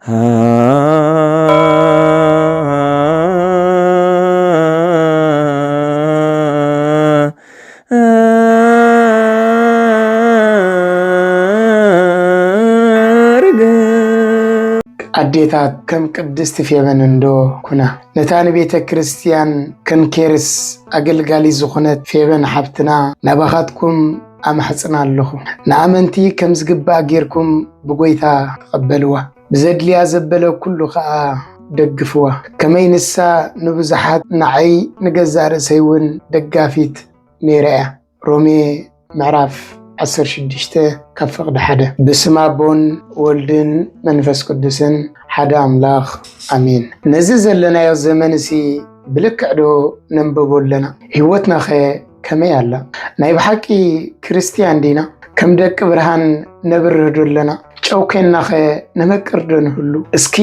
አዴታት ከም ቅድስት ፌበን እንዶ ኩና ነታን ቤተ ክርስቲያን ከንኬርስ አገልጋሊ ዝኾነት ፌበን ሓብትና ናባኻትኩም አማሕፅና ኣለኹ ንኣመንቲ ከም ዝግባእ ጌርኩም ብጎይታ ተቐበልዋ ብዘድልያ ዘበለ ኩሉ ከዓ ደግፍዋ ከመይ ንሳ ንብዙሓት ንዓይ ንገዛእ ርእሰይ እውን ደጋፊት ነይራ እያ ሮሜ ምዕራፍ 16 ካብ ፍቕዲ 1 በስመ አብን ወልድን መንፈስ ቅዱስን ሓደ አምላኽ አሜን። ነዚ ዘለናዮ ዘመን እዚ ብልክዕ ዶ ነንብቦ ኣለና? ህይወትና ኸ ከመይ ኣላ? ናይ ብሓቂ ክርስቲያን ዲና? ከም ደቂ ብርሃን ነብርህ ዶ ኣለና? ጨው ኮይንና ኸ ነመቅር ዶ ንህሉ? እስኪ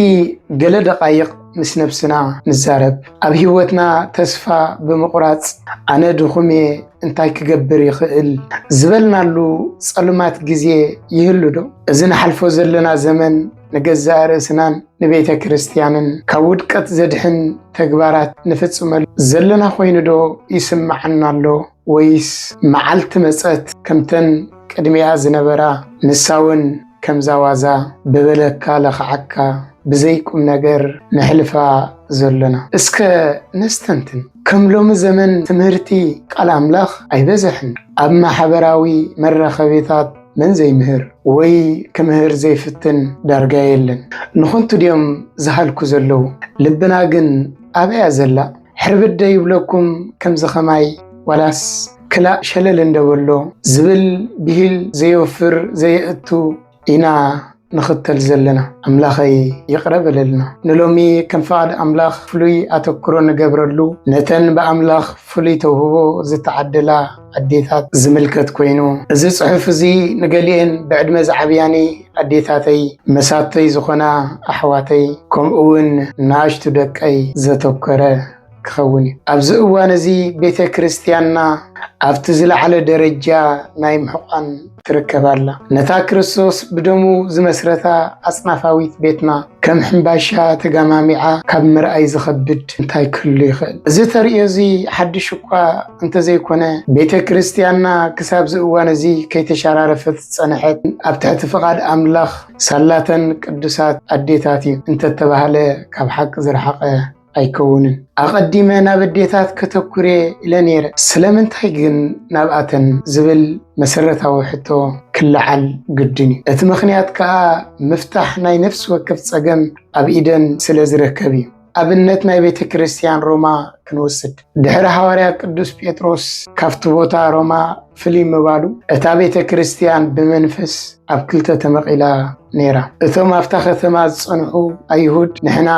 ገለ ደቃይቕ ምስ ነፍስና ንዛረብ። ኣብ ህይወትና ተስፋ ብምቁራፅ ኣነ ድኹም እንታይ ክገብር ይኽእል ዝበልናሉ ጸልማት ግዜ ይህሉ ዶ? እዚ ንሓልፎ ዘለና ዘመን ንገዛእ ርእስናን ንቤተ ክርስቲያንን ካብ ውድቀት ዘድሕን ተግባራት ንፍጽመሉ ዘለና ኮይኑ ዶ ይስምዓና ኣሎ? ወይስ መዓልቲ መፀት ከምተን ቅድሚያ ዝነበራ ንሳውን ከምዛዋዛ በበለካ ለኸዓካ ብዘይቁም ነገር ንሕልፋ ዘለና? እስከ ነስተንትን ከም ሎሚ ዘመን ትምህርቲ ቃል አምላኽ ኣይበዝሕን። ኣብ ማሕበራዊ መራኸቢታት መን ዘይምህር ወይ ክምህር ዘይፍትን ዳርጋ የለን። ንኹንቱ ድዮም ዝሃልኩ ዘለዉ ልብና ግን ኣበያ ዘላ? ሕርብደ ይብለኩም ከምዚ ኸማይ ዋላስ ክላእ ሸለል እንደበሎ ዝብል ብሂል ዘይወፍር ዘየእቱ ኢና ንኽተል ዘለና። ኣምላኸይ ይቕረበለልና። ንሎሚ ከም ፍቓድ ኣምላኽ ፍሉይ ኣተኩሮ ንገብረሉ ነተን ብኣምላኽ ፍሉይ ተውህቦ ዝተዓደላ ኣዴታት ዝምልከት ኮይኑ እዚ ጽሑፍ እዚ ንገሊአን ብዕድመ ዝዓብያኒ ኣዴታተይ መሳተይ ዝኾና ኣሕዋተይ ከምኡውን ንኣሽቱ ደቀይ ዘተኮረ ክኸውን እዩ። ኣብዚ እዋን እዚ ቤተ ክርስቲያንና ኣብቲ ዝለዓለ ደረጃ ናይ ምሕቋን ትርከባላ። ነታ ክርስቶስ ብደሙ ዝመስረታ ኣጽናፋዊት ቤትና ከም ሕምባሻ ተጋማሚዓ ካብ ምርኣይ ዝኸብድ እንታይ ክህሉ ይኽእል? እዚ ተርእዮ እዚ ሓድሽ እኳ እንተዘይኮነ ቤተ ክርስቲያንና ክሳብ እዚ እዋን እዚ ከይተሸራረፈት ፀንሐት ኣብ ትሕቲ ፍቓድ ኣምላኽ ሳላተን ቅዱሳት ኣዴታት እዩ እንተተባሃለ ካብ ሓቂ ዝረሓቐ ኣይከውንን። ኣቐዲመ ናብ ኣዴታት ከተኩሬ ኢለ ነይረ። ስለምንታይ ግን ናብኣተን ዝብል መሰረታዊ ሕቶ ክለዓል ግድን እዩ። እቲ ምኽንያት ከዓ ምፍታሕ ናይ ነፍሲ ወከፍ ፀገም ኣብ ኢደን ስለ ዝረከብ እዩ። ኣብነት ናይ ቤተ ክርስቲያን ሮማ ክንወስድ ድሕሪ ሐዋርያ ቅዱስ ጴጥሮስ ካብቲ ቦታ ሮማ ፍልይ ምባሉ እታ ቤተ ክርስቲያን ብመንፈስ ኣብ ክልተ ተመቂላ ነይራ። እቶም ኣብታ ከተማ ዝፀንሑ ኣይሁድ ንሕና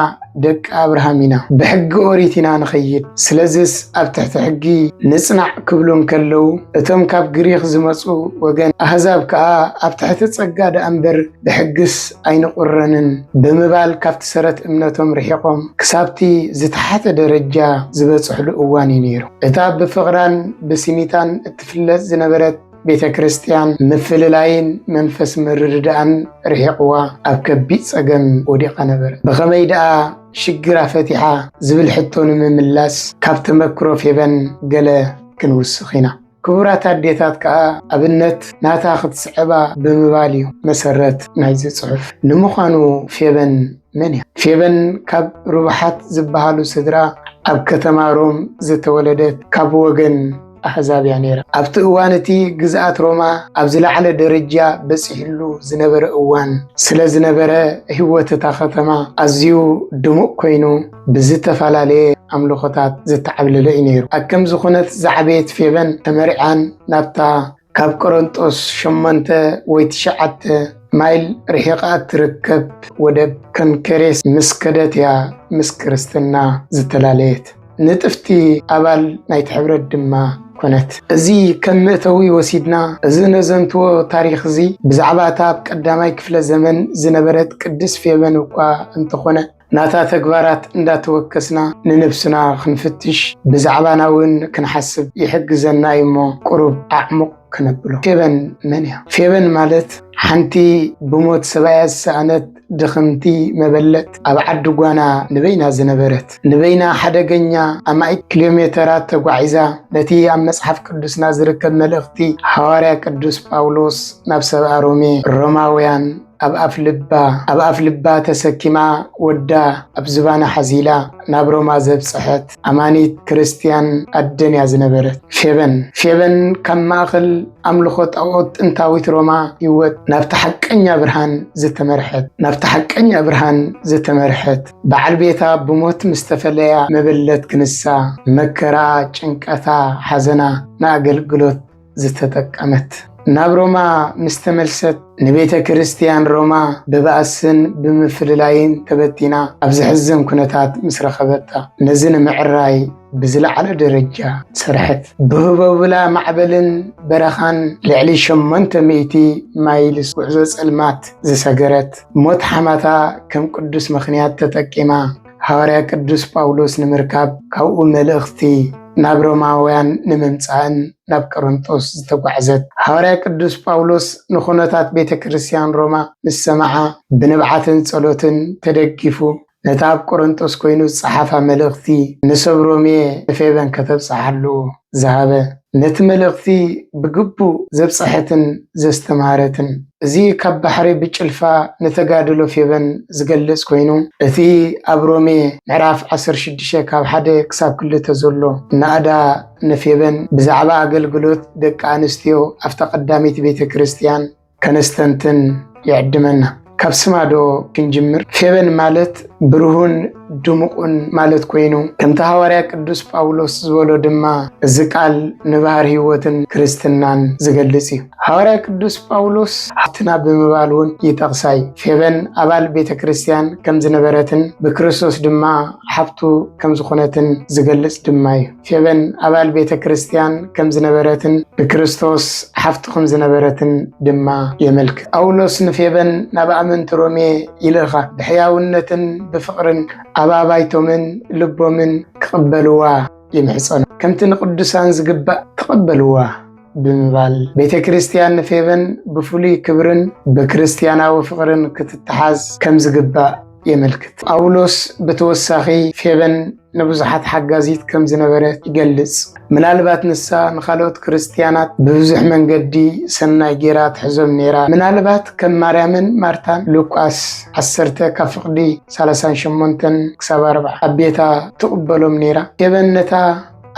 ደቂ አብርሃም ኢና ብሕጊ ኦሪት ኢና ንኸይድ ስለዚስ ኣብ ትሕቲ ሕጊ ንጽናዕ ክብሉን ከለው እቶም ካብ ግሪኽ ዝመፁ ወገን ኣህዛብ ከዓ ኣብ ትሕቲ ጸጋ ደኣምበር ብሕግስ ኣይንቁረንን ብምባል ካብቲ ሰረት እምነቶም ርሒቆም ክሳብቲ ዝተሓተ ደረጃ ዝበፅሕሉ እዋን እዩ ነይሩ። እታ ብፍቕራን ብስኒታን እትፍለጥ ዝነበረት ቤተ ክርስቲያን ምፍልላይን መንፈስ ምርድዳእን ርሒቕዋ ኣብ ከቢድ ፀገም ወዲቓ ነበረ። ብኸመይ ደኣ ሽግራ ፈቲሓ ዝብል ሕቶ ንምምላስ ካብ ተመክሮ ፌበን ገለ ክንውስኽ ኢና። ክቡራት ኣዴታት ከዓ ኣብነት ናታ ክትስዕባ ብምባል እዩ መሰረት ናይዚ ጽሑፍ። ንምዃኑ ፌበን መን እያ? ፌበን ካብ ሩባሓት ዝበሃሉ ስድራ ኣብ ከተማ ሮም ዝተወለደት ካብ ወገን ኣሕዛብ እያ ነይራ። ኣብቲ እዋን እቲ ግዝኣት ሮማ ኣብ ዝለዓለ ደረጃ በፂሕሉ ዝነበረ እዋን ስለ ዝነበረ ህይወት እታ ከተማ ኣዝዩ ድሙቕ ኮይኑ ብዝተፈላለየ ኣምልኾታት ዝተዓብለለ እዩ ነይሩ። ኣከም ዝኾነት ዝዓበየት ፌበን ተመሪዓን ናብታ ካብ ቆሮንጦስ 8 ወይ 9 ማይል ርሒቓ ትርከብ ወደብ ከንከሬስ ምስ ከደት እያ ምስ ክርስትና ዝተላለየት። ንጥፍቲ ኣባል ናይቲ ሕብረት ድማ ኮነት። እዚ ከም ምእተዊ ወሲድና እዚ ነዘንትዎ ታሪኽ እዚ ብዛዕባ እታ ኣብ ቀዳማይ ክፍለ ዘመን ዝነበረት ቅድስት ፌበን እኳ እንተኾነ ናታ ተግባራት እንዳተወከስና ንነፍስና ክንፍትሽ ብዛዕባና እውን ክንሓስብ ይሕግዘና እሞ ቁሩብ ኣዕሙቕ ክነብሎ። ፌበን መን እያ? ፌበን ማለት ሓንቲ ብሞት ሰብኣያ ዝሰኣነት ድኽምቲ መበለት ኣብ ዓዲ ጓና ንበይና ዝነበረት ንበይና ሓደገኛ ኣማኢት ኪሎሜተራት ተጓዒዛ ነቲ ኣብ መጽሓፍ ቅዱስና ዝርከብ መልእኽቲ ሐዋርያ ቅዱስ ጳውሎስ ናብ ሰብኣ ሮማውያን ኣብ ኣፍ ልባ ተሰኪማ ወዳ ኣብ ዝባና ሓዚላ ናብ ሮማ ዘብጽሐት ኣማኒት ክርስቲያን ኣደንያ ዝነበረት ፌበን ካብ ማእኸል ኣምልኾ ጣዖት ጥንታዊት ሮማ ይወት ናብቲ ሓቀኛ ብርሃን ዝተመርሐት በዓል ቤታ ብሞት ምስተፈለያ መበለት ክንሳ መከራ ጭንቀታ ሓዘና ንኣገልግሎት ዝተጠቀመት ናብ ሮማ ምስተመልሰት ንቤተ ክርስቲያን ሮማ ብባእስን ብምፍልላይን ተበቲና ኣብ ዝሕዝን ኩነታት ምስ ረኸበታ ነዚ ንምዕራይ ብዝለዓለ ደረጃ ሰርሐት። ብህበብላ ማዕበልን በረኻን ልዕሊ 800 ማይልስ ጉዕዞ ጸልማት ዝሰገረት ሞት ሓማታ ከም ቅዱስ ምኽንያት ተጠቂማ ሐዋርያ ቅዱስ ጳውሎስ ንምርካብ ካብኡ መልእኽቲ ናብ ሮማውያን ንምምጻእን ናብ ቆሮንጦስ ዝተጓዕዘት ሐዋርያ ቅዱስ ጳውሎስ ንኹነታት ቤተ ክርስቲያን ሮማ ምስ ሰምዓ ብንብዓትን ጸሎትን ተደጊፉ ነታ ኣብ ቆሮንጦስ ኮይኑ ዝጸሓፋ መልእኽቲ ንሰብ ሮሜ ፌበን ከተብጽሓሉ ዝሃበ ነቲ መልእኽቲ ብግቡእ ዘብጽሐትን ዘስተምሃረትን እዚ ካብ ባሕሪ ብጭልፋ ነተጋድሎ ፌበን ዝገልጽ ኮይኑ እቲ ኣብ ሮሜ ምዕራፍ 16 ካብ 1 ክሳብ 2 ዘሎ ናእዳ ንፌበን ብዛዕባ ኣገልግሎት ደቂ ኣንስትዮ ኣብታ ቀዳሚት ቤተ ክርስቲያን ከነስተንትን ይዕድመና። ካብ ስማዶ ክንጅምር ፌበን ማለት ብሩሁን ድሙቁን ማለት ኮይኑ ከምቲ ሐዋርያ ቅዱስ ጳውሎስ ዝበሎ ድማ እዚ ቃል ንባህር ህይወትን ክርስትናን ዝገልጽ እዩ። ሐዋርያ ቅዱስ ጳውሎስ ሓፍትና ብምባል እውን ይጠቕሳይ ፌበን ኣባል ቤተ ክርስቲያን ከም ዝነበረትን ብክርስቶስ ድማ ሓፍቱ ከም ዝኾነትን ዝገልጽ ድማ እዩ። ፌበን ኣባል ቤተ ክርስቲያን ከም ዝነበረትን ብክርስቶስ ሓፍቱ ከም ዝነበረትን ድማ የመልክት። ጳውሎስ ንፌበን ናብ ኣመንቲ ሮሜ ይልኻ ብሕያውነትን ብፍቕርን ኣባባይቶምን ልቦምን ክቕበልዋ ይምሕፀኑ ከምቲ ንቅዱሳን ዝግባእ ተቐበልዋ ብምባል ቤተ ክርስቲያን ንፌበን ብፍሉይ ክብርን ብክርስቲያናዊ ፍቕርን ክትተሓዝ ከም ዝግባእ የመልክት። ጳውሎስ ብተወሳኺ ፌበን ንብዙሓት ሓጋዚት ከም ዝነበረት ይገልጽ። ምናልባት ንሳ ንኻልኦት ክርስቲያናት ብብዙሕ መንገዲ ሰናይ ጌራ ትሕዞም ነይራ። ምናልባት ከም ማርያምን ማርታን ሉቃስ 10 ካብ ፍቕዲ 38 ክሳብ 40 ኣብ ቤታ ትቕበሎም ነይራ። ፌበን ነታ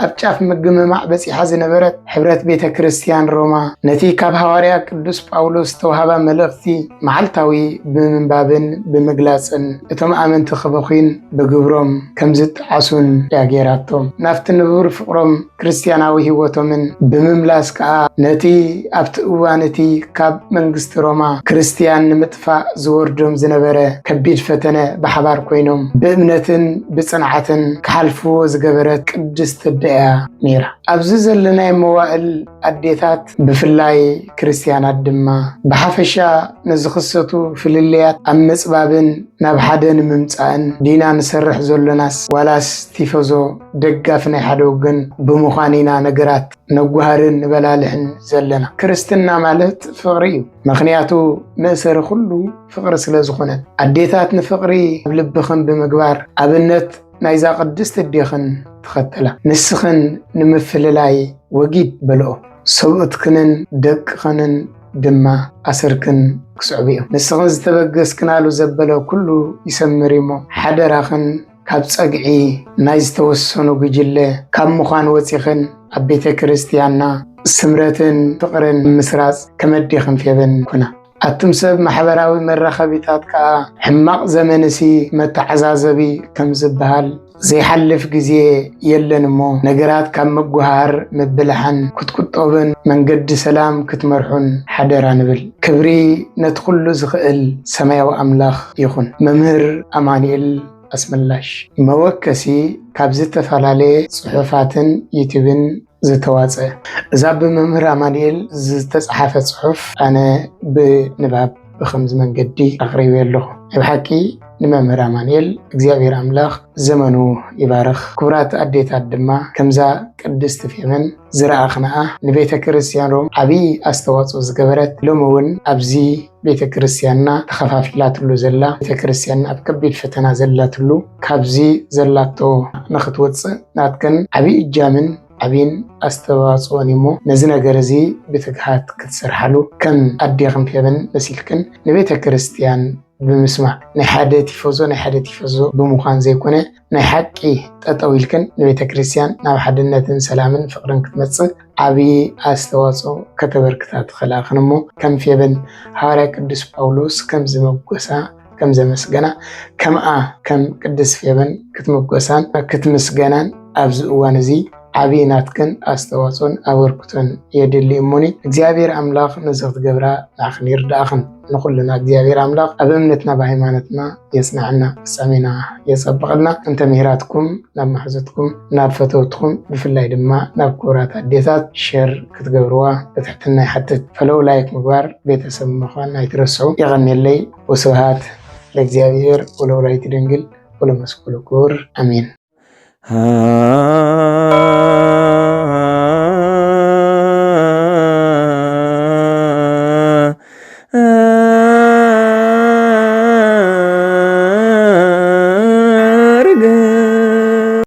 ኣብ ጫፍ ምግምማዕ በፂሓ ዝነበረት ሕብረት ቤተ ክርስቲያን ሮማ ነቲ ካብ ሐዋርያ ቅዱስ ጳውሎስ ተዋሃባ መልእኽቲ መዓልታዊ ብምንባብን ብምግላጽን እቶም ኣመንቲ ክበኺን ብግብሮም ከም ዝጠዓሱን ያጌራቶም ናፍቲ ንቡር ፍቕሮም ክርስቲያናዊ ህይወቶምን ብምምላስ ከዓ ነቲ ኣብቲ እዋን እቲ ካብ መንግስቲ ሮማ ክርስቲያን ንምጥፋእ ዝወርዶም ዝነበረ ከቢድ ፈተነ ብሓባር ኮይኖም ብእምነትን ብጽንዓትን ክሓልፍዎ ዝገበረት ቅድስት ደያ ነይራ። ኣብዚ ዘለናይ መዋእል ኣዴታት ብፍላይ ክርስቲያናት ድማ ብሓፈሻ ንዝኽሰቱ ፍልልያት ኣብ ምጽባብን ናብ ሓደ ንምምጻእን ዲና ንሰርሕ ዘሎናስ ዋላስ ቲፈዞ ደጋፍ ናይ ሓደ ወገን ብምዃን ኢና ነገራት ነጓሃርን ንበላልሕን ዘለና። ክርስትና ማለት ፍቕሪ እዩ። ምክንያቱ መእሰሪ ኩሉ ፍቕሪ ስለ ዝኾነ ኣዴታት ንፍቕሪ ኣብ ልብኽን ብምግባር ኣብነት ናይዛ ቅድስት እዴኽን ተኸተላ ንስኽን ንምፍልላይ ወጊድ በልኦ ሰብኡትክንን ደቅኽንን ድማ ኣሰርክን ክስዕቡ እዮም። ንስኽን ዝተበገስክናሉ ዘበለ ኩሉ ይሰምር እሞ ሓደራኽን ካብ ፀግዒ ናይ ዝተወሰኑ ጉጅለ ካብ ምዃን ወፂኽን ኣብ ቤተ ክርስቲያንና ስምረትን ፍቕርን ምስራጽ ከመዲኽን ፌበን ኩና። ኣቱም ሰብ ማሕበራዊ መራኸቢታት ከዓ ሕማቕ ዘመንሲ መተዓዛዘቢ ከም ዝበሃል ዘይሓልፍ ጊዜ የለን እሞ ነገራት ካብ መጓሃር ምብልሓን ክትቁጠብን መንገዲ ሰላም ክትመርሑን ሓደራ ንብል። ክብሪ ነቲ ኩሉ ዝኽእል ሰማያዊ ኣምላኽ ይኹን። መምህር ኣማኑኤል ኣስመላሽ መወከሲ ካብ ዝተፈላለየ ጽሑፋትን ዩቲዩብን ዝተዋፀ እዛ ብመምህር ኣማኑኤል ዝተጻሕፈ ጽሑፍ ኣነ ብንባብ ብኸምዚ መንገዲ ኣቕሪበ ኣለኹ። ብሓቂ ንመምህር አማኑኤል እግዚአብሔር አምላኽ ዘመኑ ይባርኽ። ክቡራት ኣዴታት ድማ ከምዛ ቅድስቲ ፌበን ዝረኣኽንኣ ንቤተ ክርስቲያን ዓብይ ኣስተዋፅኦ ዝገበረት ሎሚ እውን ኣብዚ ቤተ ክርስቲያንና ተኸፋፊላትሉ ዘላ ቤተ ክርስቲያን ኣብ ከቢድ ፈተና ዘላትሉ ካብዚ ዘላቶ ንኽትወፅእ ናትከን ዓብይ እጃምን ዓብይን ኣስተዋፅኦን እሞ ነዚ ነገር እዚ ብትግሃት ክትሰርሓሉ ከም ኣዴኽን ፌበን መሲልክን ንቤተ ክርስቲያን ብምስማዕ ናይ ሓደ ቲፎዞ ብምዃን ዘይኮነ ናይ ሓቂ ጠጠው ኢልክን ንቤተ ክርስቲያን ናብ ሓድነትን ሰላምን ፍቅርን ክትመጽእ ዓብይ ኣስተዋፅኦ ከተበርክታ ትኽእላኽን እሞ ከም ፌበን ሐዋርያ ቅዱስ ጳውሎስ ከም ዝመጎሳ ከም ዘመስገና ከምኣ ከም ቅዱስ ፌበን ክትመጎሳን ክትምስገናን ኣብዚ እዋን እዚ ዓብይ ናትክን ኣስተዋፅኦን ኣበርክቶን የድሊ እሞኒ እግዚአብሔር ኣምላኽ ነዚ ክትገብራ ንዓኽን ይርዳእኽን። ንኹልና እግዚአብሔር ኣምላኽ ኣብ እምነትና ብሃይማኖትና የጽናዕና ፍጻሜና የጸብቐልና። እንተ ምህራትኩም ናብ ማሕዘትኩም ናብ ፈተውትኩም ብፍላይ ድማ ናብ ክቡራት ኣዴታት ሸር ክትገብርዋ ብትሕትና ይሓትት። ፈለው ላይክ ምግባር ቤተሰብ ምዃን ኣይትረስዑ። ይቐኒለይ። ወስብሃት ለእግዚአብሔር ወለወላዲቱ ድንግል ወለመስቀሉ ክቡር አሜን።